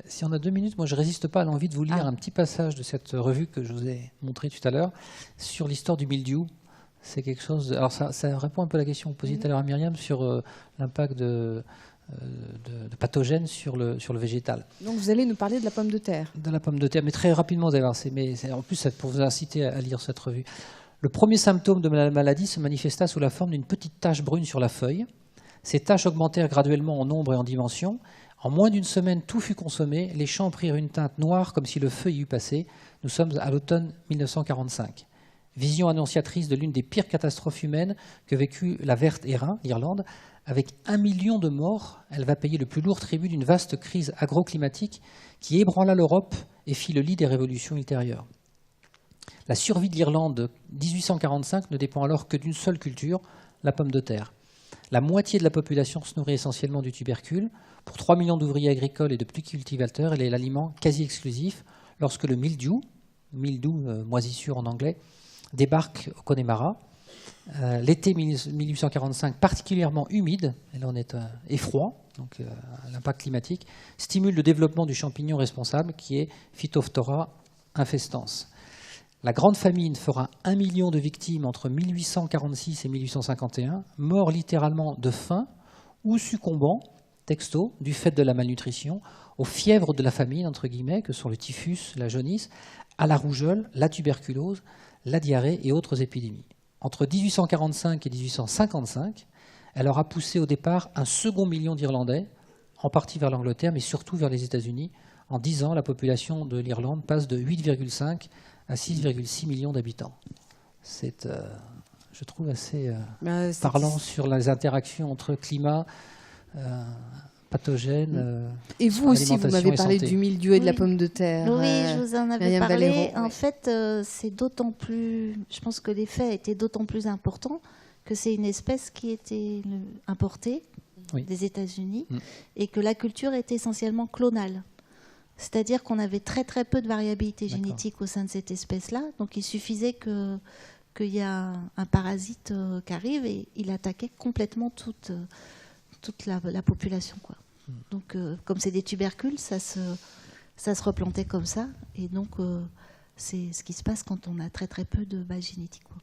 Si on a 2 minutes, moi je ne résiste pas à l'envie de vous lire un petit passage de cette revue que je vous ai montrée tout à l'heure sur l'histoire du mildiou. C'est quelque chose. Alors ça répond un peu à la question que vous posiez tout à l'heure à Myriam sur l'impact de pathogènes sur le végétal. Donc vous allez nous parler de la pomme de terre. De la pomme de terre, mais très rapidement, vous allez voir. En plus, c'est pour vous inciter à lire cette revue. Le premier symptôme de la maladie se manifesta sous la forme d'une petite tache brune sur la feuille. Ces taches augmentèrent graduellement en nombre et en dimension. En moins d'une semaine, tout fut consommé. Les champs prirent une teinte noire comme si le feu y eût passé. Nous sommes à l'automne 1945. Vision annonciatrice de l'une des pires catastrophes humaines que vécut la Verte Airain, l'Irlande. Avec 1 million de morts, elle va payer le plus lourd tribut d'une vaste crise agroclimatique qui ébranla l'Europe et fit le lit des révolutions ultérieures. La survie de l'Irlande de 1845 ne dépend alors que d'une seule culture, la pomme de terre. La moitié de la population se nourrit essentiellement du tubercule. Pour 3 millions d'ouvriers agricoles et de petits cultivateurs, elle est l'aliment quasi exclusif lorsque le mildiou, moisissure en anglais, débarque au Connemara. L'été 1845, particulièrement humide, et là on est et froid, donc l'impact climatique, stimule le développement du champignon responsable qui est Phytophthora infestans. La grande famine fera 1 million de victimes entre 1846 et 1851, morts littéralement de faim ou succombant, texto, du fait de la malnutrition, aux fièvres de la famine, entre guillemets, que sont le typhus, la jaunisse, à la rougeole, la tuberculose, la diarrhée et autres épidémies. Entre 1845 et 1855, elle aura poussé au départ un second million d'Irlandais, en partie vers l'Angleterre, mais surtout vers les États-Unis. En 10 ans, la population de l'Irlande passe de 8,5 à 6,6 millions d'habitants. C'est, je trouve, assez parlant sur les interactions entre climat, pathogènes. Et vous aussi, vous m'avez parlé du mildiou et de la pomme de terre. Oui, je vous en avais Myriam parlé. Valero. En fait, c'est d'autant plus. Je pense que l'effet était d'autant plus important que c'est une espèce qui était importée des États-Unis et que la culture était essentiellement clonale. C'est-à-dire qu'on avait très très peu de variabilité génétique au sein de cette espèce-là. Donc il suffisait qu'il y a un parasite qui arrive et il attaquait complètement toute la population, quoi. Donc comme c'est des tubercules, ça se replantait comme ça. Et donc c'est ce qui se passe quand on a très très peu de base génétique, quoi.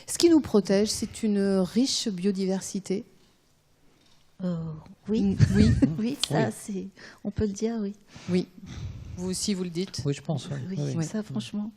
Ce qui nous protège, c'est une riche biodiversité. Oui, oui, oui, ça, c'est, on peut le dire, oui. Oui. Vous aussi, vous le dites. Oui, je pense. Oui, ça, franchement.